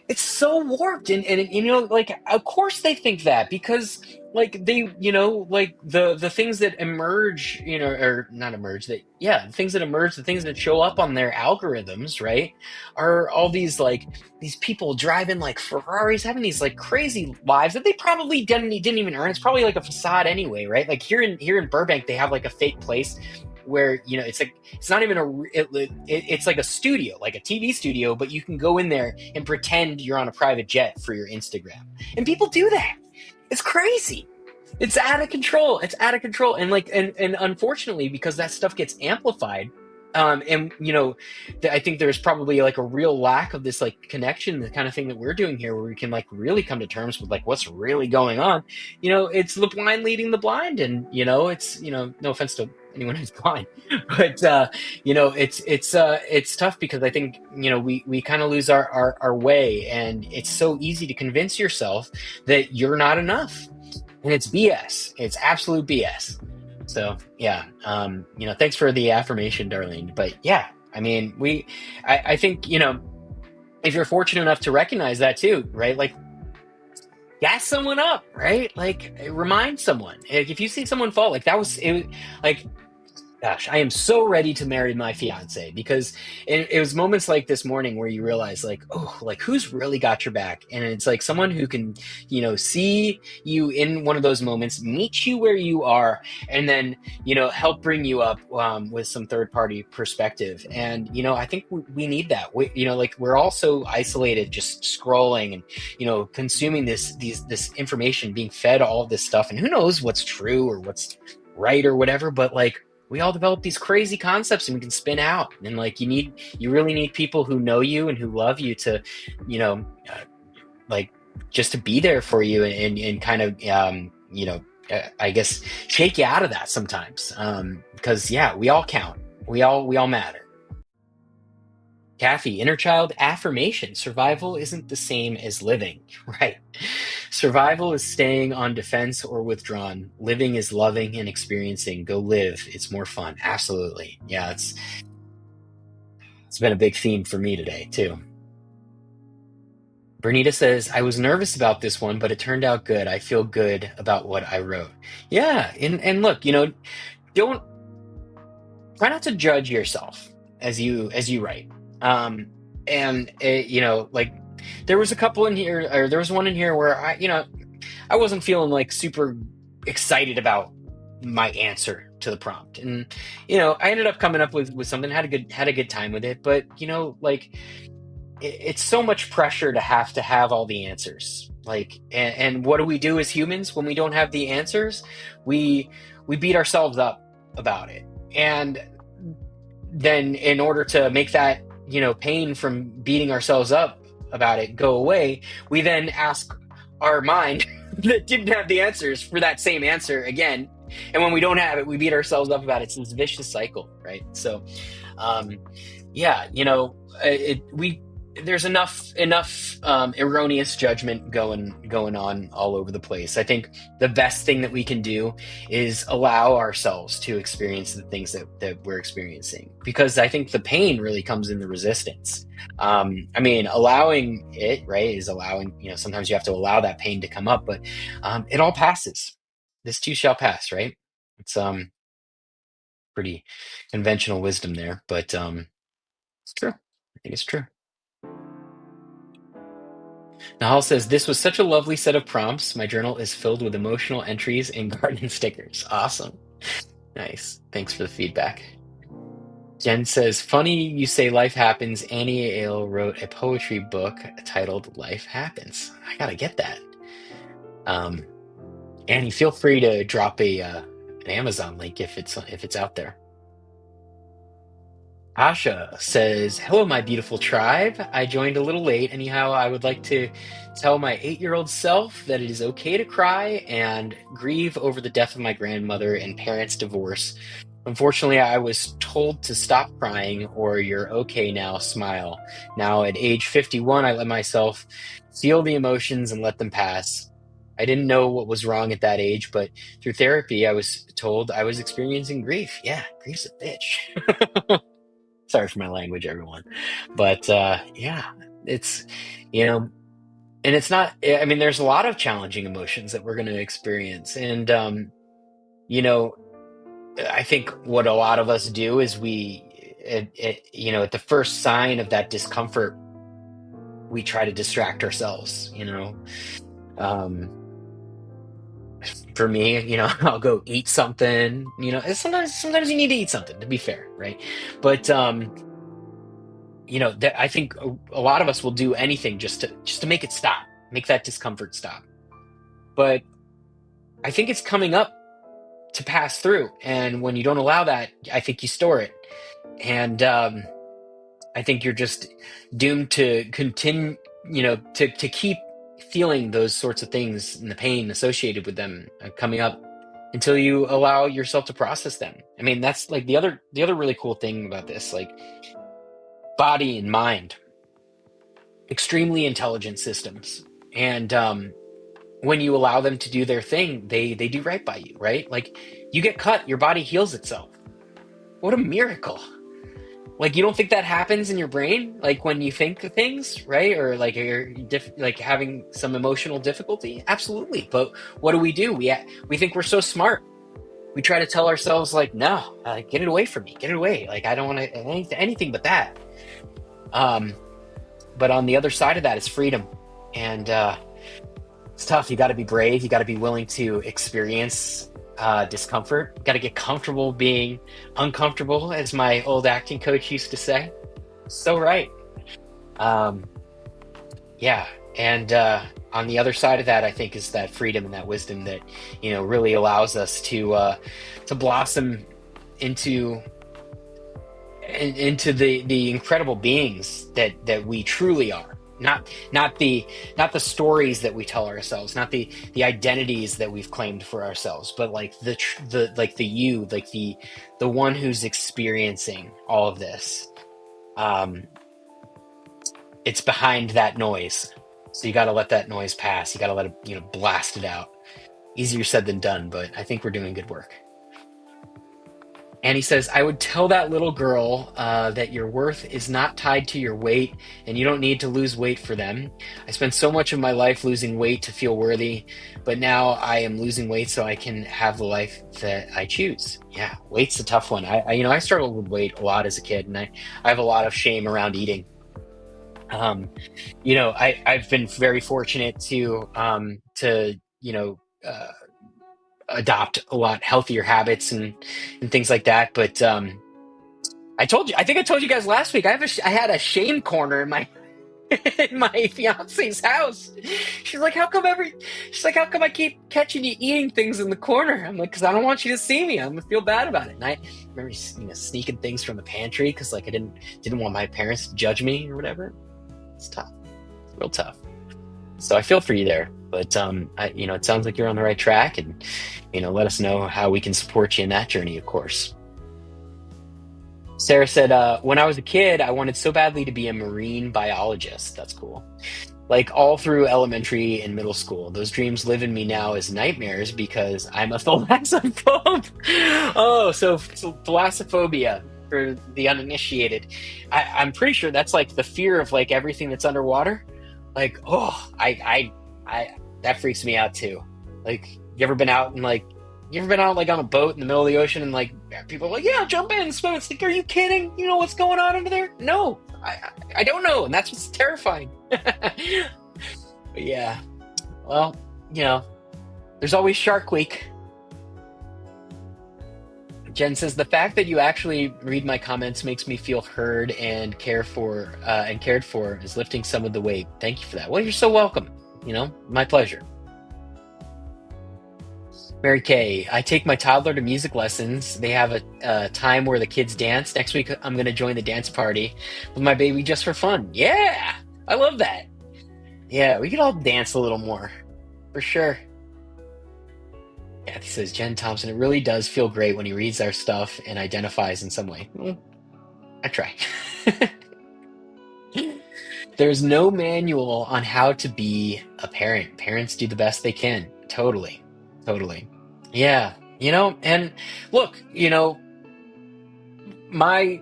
it's so warped, and you know, like, of course they think that, because like they, you know, like the things that emerge, you know, or not emerge, that, yeah, the things that emerge, the things that show up on their algorithms, right, are all these, like, these people driving like Ferraris, having these like crazy lives that they probably didn't even earn. It's probably like a facade anyway, right? Like here in Burbank, they have like a fake place where, you know, it's like, it's not even it's like a studio, like a TV studio, but you can go in there and pretend you're on a private jet for your Instagram, and people do that. It's crazy. It's out of control. It's out of control. And like, and unfortunately, because that stuff gets amplified, and you know, I think there's probably like a real lack of this like connection, the kind of thing that we're doing here, where we can like really come to terms with like what's really going on. You know, it's the blind leading the blind, and you know, it's, you know, no offense to anyone who's blind, but you know, it's tough, because I think, you know, we kind of lose our way, and it's so easy to convince yourself that you're not enough, and it's BS. It's absolute BS. So yeah, you know, thanks for the affirmation, Darlene. But yeah, I mean, I think, you know, if you're fortunate enough to recognize that too, right? Like, gas someone up, right? Like, remind someone. Like, if you see someone fall, like that was it. Like, gosh, I am so ready to marry my fiance, because it was moments like this morning where you realize, like, oh, like, who's really got your back? And it's like someone who can, you know, see you in one of those moments, meet you where you are, and then, you know, help bring you up, with some third party perspective. And, you know, I think we need that. You know, like, we're all so isolated, just scrolling and, you know, consuming this information, being fed all of this stuff. And who knows what's true or what's right or whatever, but like, we all develop these crazy concepts and we can spin out, and like, you really need people who know you and who love you to, you know, like, just to be there for you, and kind of, you know, I guess shake you out of that sometimes, because yeah, we all count, we all matter. Kathy, inner child affirmation: survival isn't the same as living. Right. Survival is staying on defense or withdrawn. Living is loving and experiencing. Go live. It's more fun. Absolutely. Yeah, it's been a big theme for me today, too. Bernita says, I was nervous about this one, but it turned out good. I feel good about what I wrote. Yeah, and look, you know, don't try not to judge yourself as you write. Um, and you know, like, there was a couple in here, or there was one in here where I, you know, I wasn't feeling like super excited about my answer to the prompt, and you know, I ended up coming up with something, had a good time with it. But you know, like, it's so much pressure to have all the answers. Like, and what do we do as humans when we don't have the answers? We beat ourselves up about it, and then in order to make that, you know, pain from beating ourselves up about it go away, we then ask our mind that didn't have the answers for that same answer again, and when we don't have it, we beat ourselves up about it. It's this vicious cycle, right? So um yeah, you know, we there's enough erroneous judgment going on all over the place. I think the best thing that we can do is allow ourselves to experience the things that we're experiencing, because I think the pain really comes in the resistance. I mean, allowing it, right, is allowing, you know, sometimes you have to allow that pain to come up, but it all passes. This too shall pass, right? It's pretty conventional wisdom there, but it's true. I think it's true. Nahal says, this was such a lovely set of prompts. My journal is filled with emotional entries and garden stickers. Awesome. Nice. Thanks for the feedback. Jen says, funny you say life happens. Annie Ale wrote a poetry book titled Life Happens. I gotta get that. Um, Annie, feel free to drop an Amazon link if it's out there. Asha says, hello, my beautiful tribe. I joined a little late. Anyhow, I would like to tell my 8-year-old self that it is okay to cry and grieve over the death of my grandmother and parents' divorce. Unfortunately, I was told to stop crying or you're okay now, smile. Now, at age 51, I let myself feel the emotions and let them pass. I didn't know what was wrong at that age, but through therapy, I was told I was experiencing grief. Yeah, grief's a bitch. Sorry for my language, everyone. But yeah, It's, you know, and it's not, I mean, there's a lot of challenging emotions that we're going to experience. And, you know, I think what a lot of us do is at the first sign of that discomfort, we try to distract ourselves, Um, for me, I'll go eat something, and sometimes you need to eat something to be fair, right? But, I think a lot of us will do anything just to make it stop, make that discomfort stop. But I think it's coming up to pass through. And when you don't allow that, I think you store it. And I think you're just doomed to continue, to keep feeling those sorts of things and the pain associated with them coming up until you allow yourself to process them. I mean, that's like the other really cool thing about this, like body and mind, extremely intelligent systems. And when you allow them to do their thing, they do right by you, right? Like you get cut, your body heals itself. What a miracle. Like you don't think that happens in your brain, like when you think of things, right? Or like like having some emotional difficulty? Absolutely. But what do? We think we're so smart. We try to tell ourselves like, no, get it away from me, get it away. Like I don't want to anything but that. Um, but on the other side of that is freedom, and it's tough. You got to be brave. You got to be willing to experience discomfort. Got to get comfortable being uncomfortable, as my old acting coach used to say. So right. Um, yeah. And on the other side of that, I think is that freedom and that wisdom that really allows us to blossom into the incredible beings that we truly are. Not the stories that we tell ourselves, not the identities that we've claimed for ourselves, but like the one who's experiencing all of this. It's behind that noise, so you got to let that noise pass. You got to let it, blast it out. Easier said than done, but I think we're doing good work. And he says, I would tell that little girl that your worth is not tied to your weight, and you don't need to lose weight for them. I spent so much of my life losing weight to feel worthy, but now I am losing weight so I can have the life that I choose. Yeah, weight's a tough one. I struggled with weight a lot as a kid, and I have a lot of shame around eating. I've been very fortunate to adopt a lot healthier habits and things like that. But I think I told you guys last week, I had a shame corner in my in my fiance's house. She's like, she's like, how come I keep catching you eating things in the corner? I'm like, because I don't want you to see me. I'm gonna feel bad about it. And I remember, sneaking things from the pantry because like I didn't want my parents to judge me or whatever. It's tough. It's real tough. So I feel for you there. But it sounds like you're on the right track, and let us know how we can support you in that journey, of course. Sarah said, when I was a kid, I wanted so badly to be a marine biologist. That's cool. Like all through elementary and middle school. Those dreams live in me now as nightmares because I'm a thalassophobe. Oh, so thalassophobia for the uninitiated. I'm pretty sure that's like the fear of like everything that's underwater. Like, oh, I that freaks me out too. Like, you ever been out like on a boat in the middle of the ocean and like people are like, yeah, jump in and swim. It's like, are you kidding? You know what's going on under there? No, I don't know, and that's what's terrifying. But yeah, well, there's always Shark Week. Jen says, the fact that you actually read my comments makes me feel heard and cared for, is lifting some of the weight. Thank you for that. Well, you're so welcome. My pleasure. Mary Kay, I take my toddler to music lessons. They have a time where the kids dance. Next week, I'm going to join the dance party with my baby just for fun. Yeah, I love that. Yeah, we could all dance a little more, for sure. Kathy says, Jen Thompson, it really does feel great when he reads our stuff and identifies in some way. I try. There's no manual on how to be a parent. Parents do the best they can. Totally. Yeah. And look, my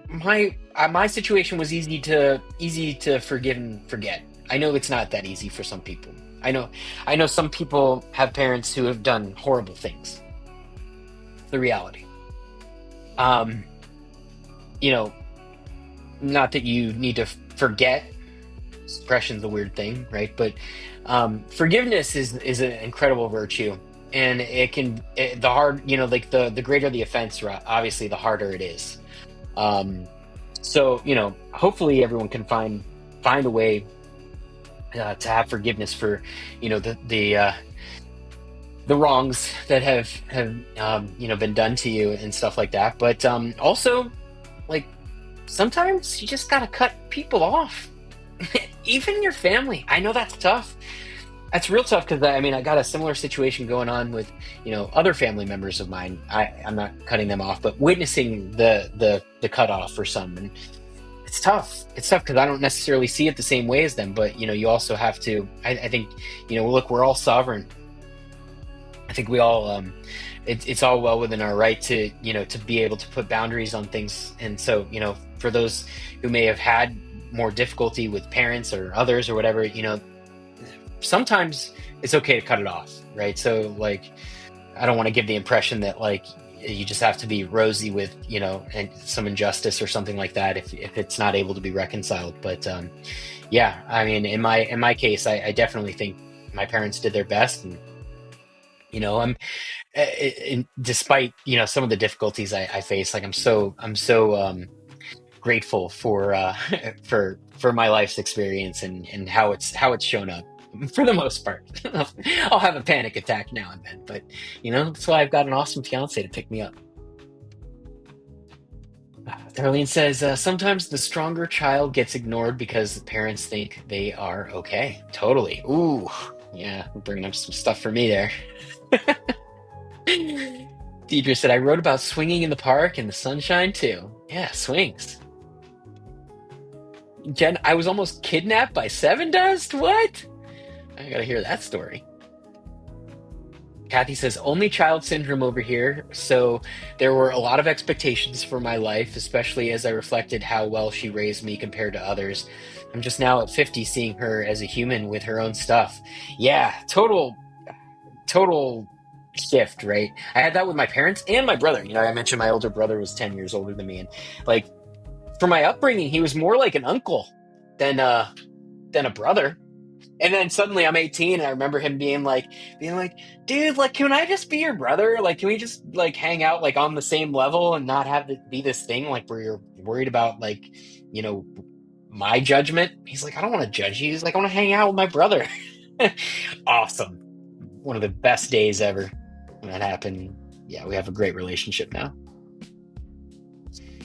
my situation was easy to forgive and forget. I know it's not that easy for some people. I know some people have parents who have done horrible things. The reality. Um, you know, not that you need to forget. Suppression's a weird thing, right? But forgiveness is an incredible virtue, and the hard, like the greater the offense, obviously the harder it is. Um, so hopefully everyone can find a way to have forgiveness for the wrongs that have been done to you and stuff like that. But also, like, sometimes you just gotta cut people off. Even your family. I know that's tough. That's real tough because I got a similar situation going on with other family members of mine. I'm not cutting them off, but witnessing the cutoff for some, and it's tough. It's tough because I don't necessarily see it the same way as them. But you also have to. I think look, we're all sovereign. I think we all. It's all well within our right to to be able to put boundaries on things. And so for those who may have had more difficulty with parents or others or whatever, sometimes it's okay to cut it off, right? So like, I don't want to give the impression that like you just have to be rosy with and some injustice or something like that if it's not able to be reconciled. But yeah, in my case, I definitely think my parents did their best. And I'm despite some of the difficulties I face, like I'm so grateful for for my life's experience and how it's shown up for the most part. I'll have a panic attack now and then, but that's why I've got an awesome fiance to pick me up. Darlene says sometimes the stronger child gets ignored because the parents think they are okay. Totally. Ooh, yeah, bringing up some stuff for me there. Deidre said, I wrote about swinging in the park and the sunshine too. Yeah, swings. Jen, I was almost kidnapped by Seven Dust? What? I gotta hear that story. Kathy says, only child syndrome over here. So there were a lot of expectations for my life, especially as I reflected how well she raised me compared to others. I'm just now at 50 seeing her as a human with her own stuff. Yeah, total shift, right? I had that with my parents and my brother. I mentioned my older brother was 10 years older than me. And like, for my upbringing, he was more like an uncle than a brother. And then suddenly I'm 18 and I remember him being like, dude, like, can I just be your brother? Like, can we just like hang out like on the same level and not have it be this thing like where you're worried about like, my judgment? He's like, I don't want to judge you. He's like, I want to hang out with my brother. Awesome. One of the best days ever when that happened. Yeah, we have a great relationship now.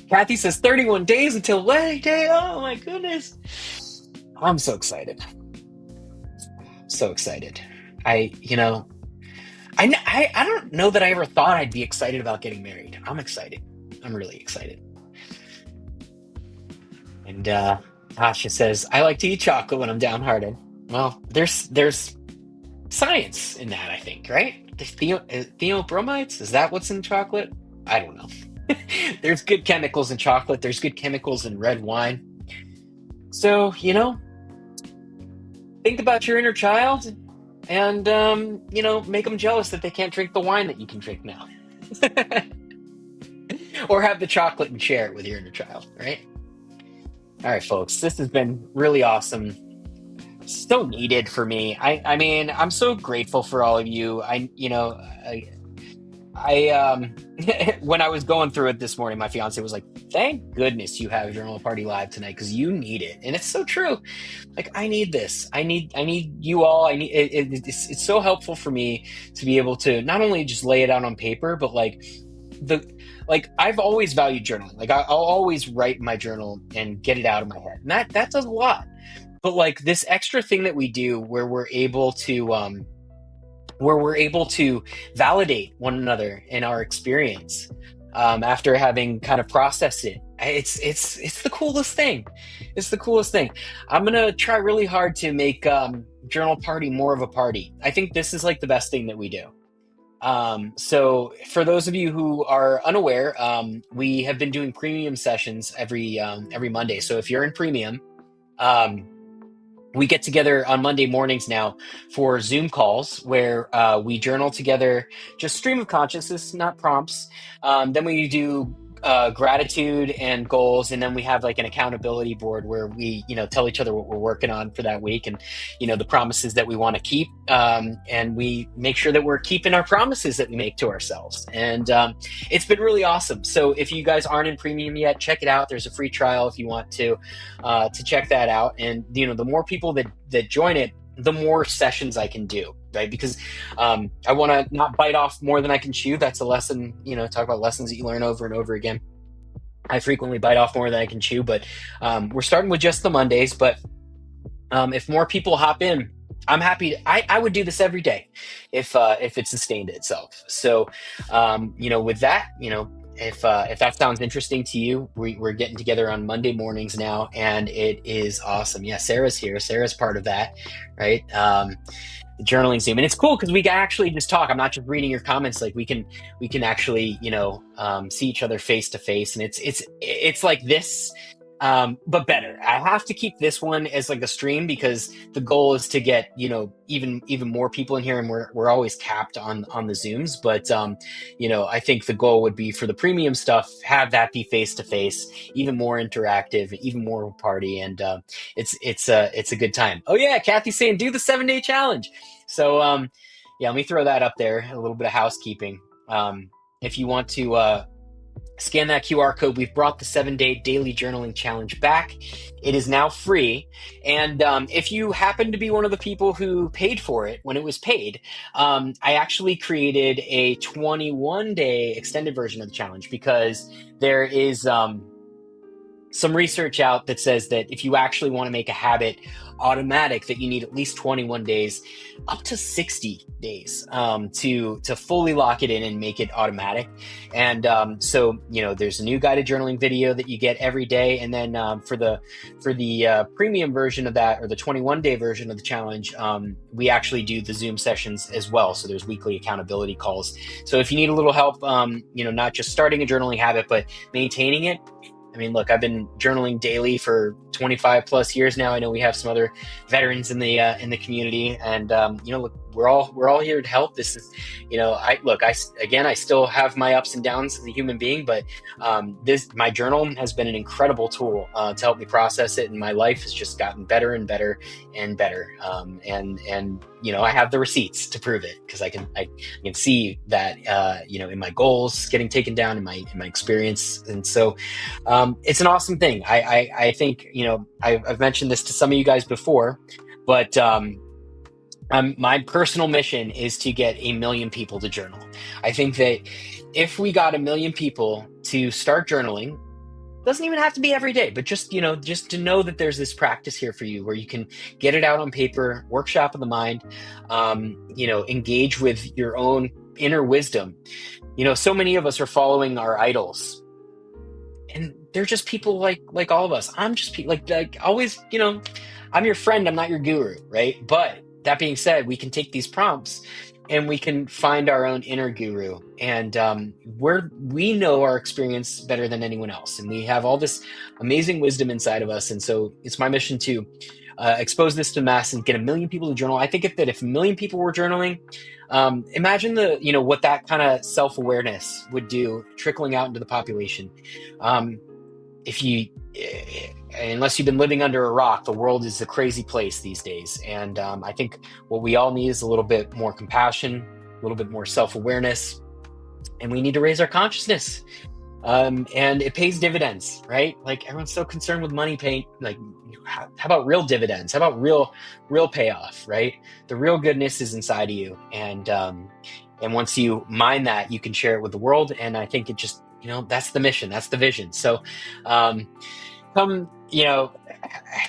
Kathy says 31 days until wedding day. Oh my goodness. I'm so excited. So excited. I don't know that I ever thought I'd be excited about getting married. I'm excited. I'm really excited. And Tasha says, I like to eat chocolate when I'm downhearted. Well, there's science in that, I think, right? The theobromides, is that what's in chocolate? I don't know. There's good chemicals in chocolate. There's good chemicals in red wine. So, think about your inner child and, make them jealous that they can't drink the wine that you can drink now. Or have the chocolate and share it with your inner child, right? All right, folks, this has been really awesome. So needed for me. I'm so grateful for all of you. I when I was going through it this morning, my fiance was like, thank goodness you have Journal Party Live tonight because you need it. And it's so true. Like, I need this. I need you all. It's so helpful for me to be able to not only just lay it out on paper, but I've always valued journaling. Like, I'll always write my journal and get it out of my head. And that does a lot. But like this extra thing that we do where we're able to validate one another in our experience after having kind of processed it. It's the coolest thing. It's the coolest thing. I'm gonna try really hard to make Journal Party more of a party. I think this is like the best thing that we do. So for those of you who are unaware, we have been doing premium sessions every Monday. So if you're in premium, um, we get together on Monday mornings now for Zoom calls where we journal together, just stream of consciousness, not prompts. Then we do gratitude and goals, and then we have like an accountability board where we, tell each other what we're working on for that week, and the promises that we want to keep, and we make sure that we're keeping our promises that we make to ourselves. And it's been really awesome. So if you guys aren't in premium yet, check it out. There's a free trial if you want to check that out. And the more people that join it, the more sessions I can do, right? Because I want to not bite off more than I can chew. That's a lesson, talk about lessons that you learn over and over again. I frequently bite off more than I can chew, but we're starting with just the Mondays. But if more people hop in, I'm happy. I would do this every day if it sustained itself. So, with that, if that sounds interesting to you, we're getting together on Monday mornings now, and it is awesome. Yeah, Sarah's here. Sarah's part of that, right? The journaling Zoom, and it's cool because we can actually just talk. I'm not just reading your comments. Like we can actually see each other face to face, and it's like this. But better. I have to keep this one as like a stream because the goal is to get, even more people in here, and we're always capped on the Zooms. But, I think the goal would be for the premium stuff, have that be face to face, even more interactive, even more of a party. And, it's a good time. Oh yeah. Kathy's saying, do the 7-day challenge. So, yeah, let me throw that up there. A little bit of housekeeping. If you want to, scan that QR code. We've brought the 7-day daily journaling challenge back. It is now free. And if you happen to be one of the people who paid for it when it was paid, I actually created a 21-day extended version of the challenge because there is some research out that says that if you actually want to make a habit automatic, that you need at least 21 days, up to 60 days to fully lock it in and make it automatic. And so there's a new guided journaling video that you get every day, and then for the premium version of that, or the 21-day version of the challenge, we actually do the Zoom sessions as well. So there's weekly accountability calls. So if you need a little help, not just starting a journaling habit but maintaining it. I mean, look, I've been journaling daily for 25 plus years now. I know we have some other veterans in the community, and look, we're all here to help. This is, I still have my ups and downs as a human being, but my journal has been an incredible tool to help me process it, and my life has just gotten better and better and better. And I have the receipts to prove it, because I can see that in my goals getting taken down, in my experience, and so it's an awesome thing. I think I've mentioned this to some of you guys before, but my personal mission is to get 1 million people to journal. I think that if we got 1 million people to start journaling, doesn't even have to be every day, but just to know that there's this practice here for you where you can get it out on paper, workshop of the mind, engage with your own inner wisdom. So many of us are following our idols, and they're just people like all of us. I'm just like always, I'm your friend, I'm not your guru, right? But that being said, we can take these prompts and we can find our own inner guru, and we know our experience better than anyone else, and we have all this amazing wisdom inside of us. And so it's my mission to expose this to the mass and get 1 million people to journal. I think if 1 million people were journaling, imagine what that kind of self-awareness would do trickling out into the population. Unless you've been living under a rock, the world is a crazy place these days. And I think what we all need is a little bit more compassion, a little bit more self-awareness, and we need to raise our consciousness. And it pays dividends, right? Like, everyone's so concerned with money paying. Like, how about real dividends? How about real payoff, right? The real goodness is inside of you. And once you mine that, you can share it with the world. And I think it just, that's the mission, that's the vision. So, come,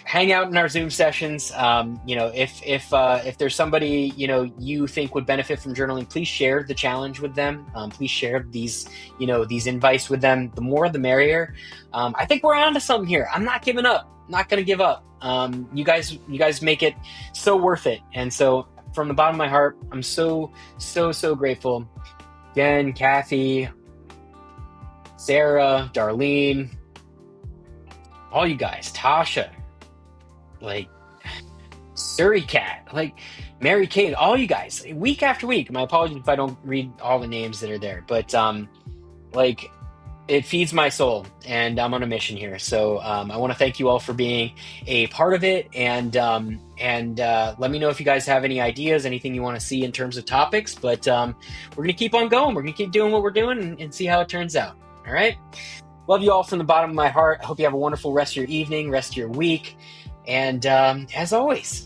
hang out in our Zoom sessions. If there's somebody, you think would benefit from journaling, please share the challenge with them. Please share these invites with them. The more, the merrier. I think we're onto something here. I'm not giving up, not going to give up. You guys make it so worth it. And so from the bottom of my heart, I'm so grateful. Jen, Kathy, Sarah, Darlene, all you guys, Tasha, like Surrey Cat, like Mary Kate, all you guys, week after week. My apologies if I don't read all the names that are there, but like it feeds my soul, and I'm on a mission here. So I want to thank you all for being a part of it, and let me know if you guys have any ideas, anything you want to see in terms of topics. But we're gonna keep on going. We're gonna keep doing what we're doing and see how it turns out. All right. Love you all from the bottom of my heart. I hope you have a wonderful rest of your evening, rest of your week, and as always,